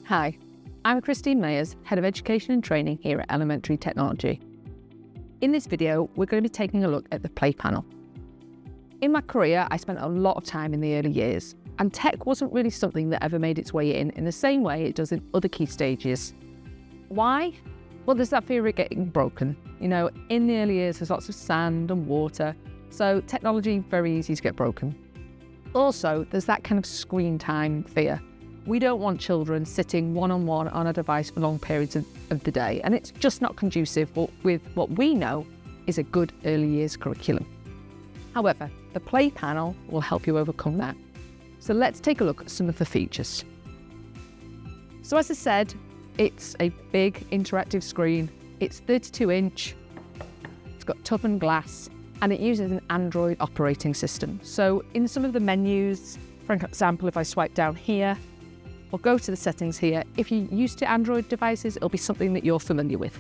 Hi, I'm Christine Mayers, Head of Education and Training here at Elementary Technology. In this video, we're going to be taking a look at the PlayPanel. In my career, I spent a lot of time in the early years, and tech wasn't really something that ever made its way in the same way it does in other key stages. Why? Well, there's that fear of it getting broken. You know, in the early years, there's lots of sand and water, so technology, very easy to get broken. Also, there's that kind of screen time fear. We don't want children sitting one-on-one on a device for long periods of the day, and it's just not conducive with what we know is a good early years curriculum. However, the PlayPanel will help you overcome that. So let's take a look at some of the features. So as I said, it's a big interactive screen. It's 32-inch, it's got toughened glass, and it uses an Android operating system. So in some of the menus, for example, if I swipe down here, or go to the settings here, if you're used to Android devices, it'll be something that you're familiar with.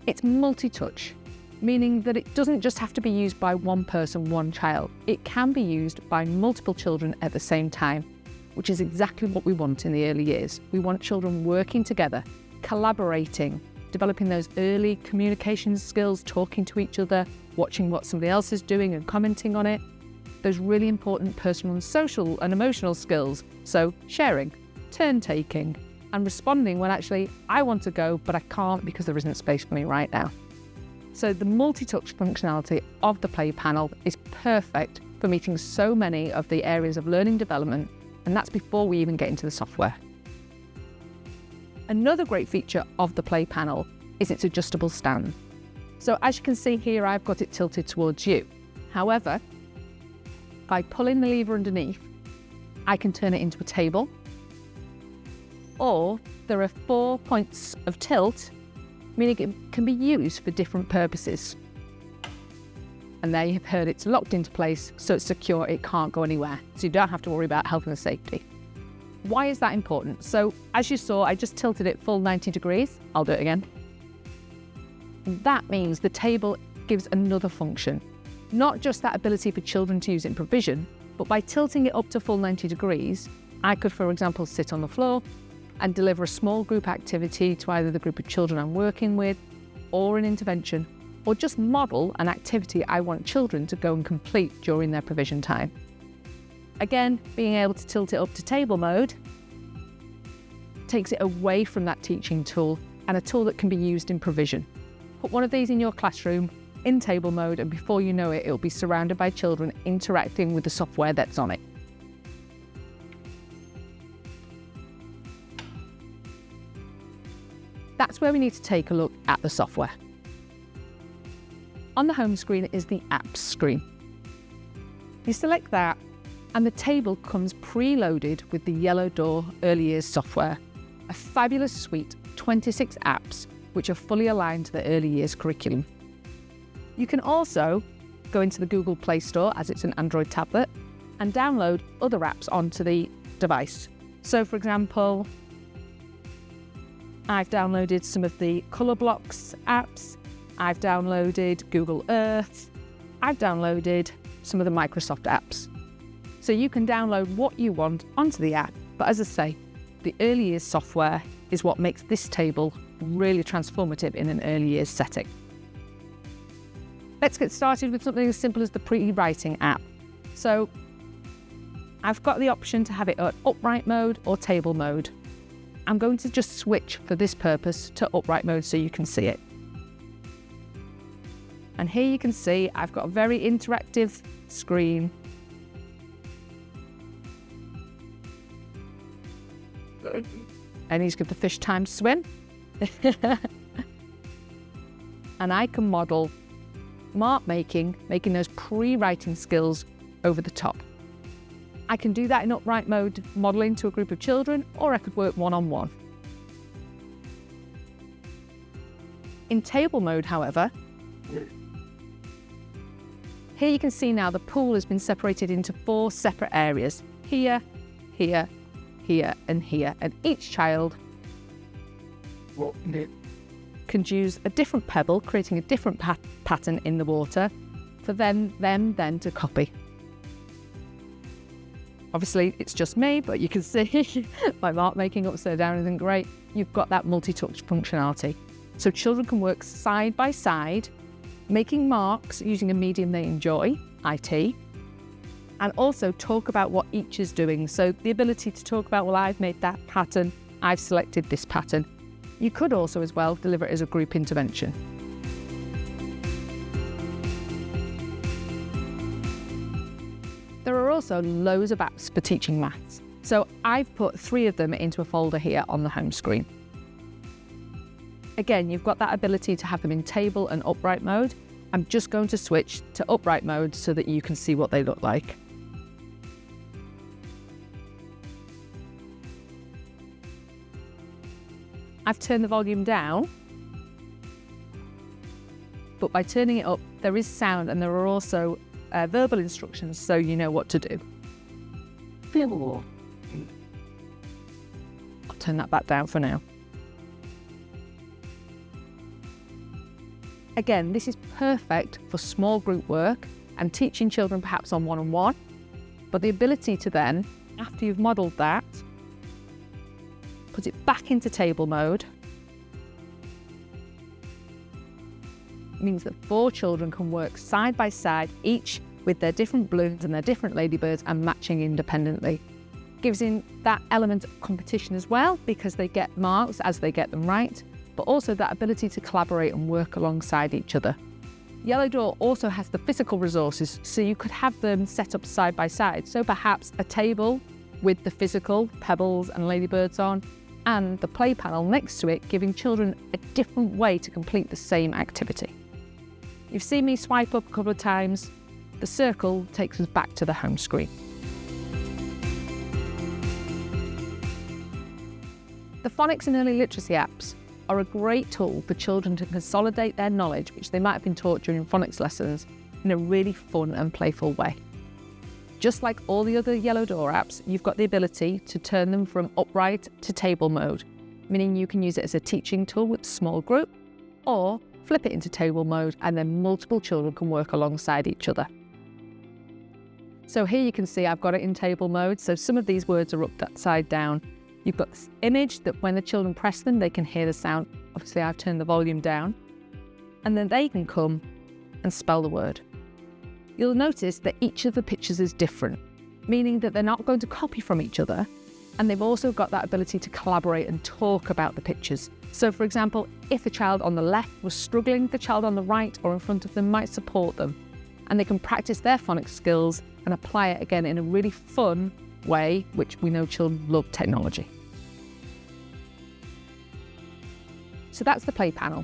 It's multi-touch, meaning that it doesn't just have to be used by one person, one child. It can be used by multiple children at the same time, which is exactly what we want in the early years. We want children working together, collaborating, developing those early communication skills, talking to each other, watching what somebody else is doing and commenting on it. Those really important personal and social and emotional skills. So sharing, turn taking, and responding when actually I want to go, but I can't because there isn't space for me right now. So the multi-touch functionality of the PlayPanel is perfect for meeting so many of the areas of learning development, and that's before we even get into the software. Another great feature of the PlayPanel is its adjustable stand. So as you can see here, I've got it tilted towards you. However, by pulling the lever underneath, I can turn it into a table, or there are 4 points of tilt, meaning it can be used for different purposes. And there you've heard it's locked into place, so it's secure, it can't go anywhere, so you don't have to worry about health and safety. Why is that important? So as you saw, I just tilted it full 90 degrees. I'll do it again. That means the table gives another function. Not just that ability for children to use it in provision, but by tilting it up to full 90 degrees, I could, for example, sit on the floor and deliver a small group activity to either the group of children I'm working with, or an intervention, or just model an activity I want children to go and complete during their provision time. Again, being able to tilt it up to table mode takes it away from that teaching tool and a tool that can be used in provision. Put one of these in your classroom, in table mode, and before you know it, it'll be surrounded by children interacting with the software that's on it. That's where we need to take a look at the software. On the home screen is the apps screen. You select that, and the table comes preloaded with the Yellow Door Early Years software, a fabulous suite of 26 apps which are fully aligned to the early years curriculum. You can also go into the Google Play Store, as it's an Android tablet, and download other apps onto the device. So for example, I've downloaded some of the Colour Blocks apps, I've downloaded Google Earth, I've downloaded some of the Microsoft apps. So you can download what you want onto the app, but as I say, the early years software is what makes this table really transformative in an early years setting. Let's get started with something as simple as the pre-writing app. So I've got the option to have it at upright mode or table mode. I'm going to just switch for this purpose to upright mode so you can see it. And here you can see I've got a very interactive screen. I need to give the fish time to swim. And I can model mark making those pre-writing skills over the top. I can do that in upright mode, modelling to a group of children, or I could work one-on-one. In table mode, however, here you can see now the pool has been separated into 4 separate areas. Here, here, here, and here. And each child can use a different pebble, creating a different pattern in the water for them then to copy. Obviously, it's just me, but you can see my mark making upside down isn't great. You've got that multi-touch functionality. So children can work side by side, making marks using a medium they enjoy, IT, and also talk about what each is doing. So the ability to talk about, well, I've made that pattern, I've selected this pattern. You could also as well deliver it as a group intervention. There are also loads of apps for teaching maths. So I've put 3 of them into a folder here on the home screen. Again, you've got that ability to have them in table and upright mode. I'm just going to switch to upright mode so that you can see what they look like. I've turned the volume down, but by turning it up, there is sound and there are also verbal instructions so you know what to do. I'll turn that back down for now. Again, this is perfect for small group work and teaching children perhaps on one-on-one, but the ability to then, after you've modelled that, put it back into table mode means that 4 children can work side by side, each with their different balloons and their different ladybirds and matching independently. Gives in that element of competition as well because they get marks as they get them right, but also that ability to collaborate and work alongside each other. Yellow Door also has the physical resources, so you could have them set up side by side. So perhaps a table with the physical pebbles and ladybirds on, and the play panel next to it, giving children a different way to complete the same activity. You've seen me swipe up a couple of times. The circle takes us back to the home screen. The phonics and early literacy apps are a great tool for children to consolidate their knowledge, which they might have been taught during phonics lessons, in a really fun and playful way. Just like all the other Yellow Door apps, you've got the ability to turn them from upright to table mode, meaning you can use it as a teaching tool with a small group, or flip it into table mode and then multiple children can work alongside each other. So here you can see I've got it in table mode, so some of these words are upside down. You've got this image that when the children press them, they can hear the sound. Obviously I've turned the volume down, and then they can come and spell the word. You'll notice that each of the pictures is different, meaning that they're not going to copy from each other, and they've also got that ability to collaborate and talk about the pictures. So for example, if the child on the left was struggling, the child on the right or in front of them might support them, and they can practice their phonics skills and apply it again in a really fun way, which we know children love technology. So that's the play panel,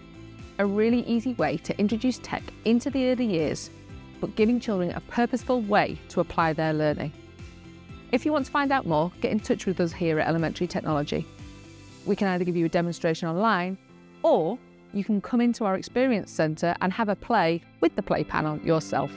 a really easy way to introduce tech into the early years, but giving children a purposeful way to apply their learning. If you want to find out more, get in touch with us here at Elementary Technology. We can either give you a demonstration online, or you can come into our Experience Centre and have a play with the play panel yourself.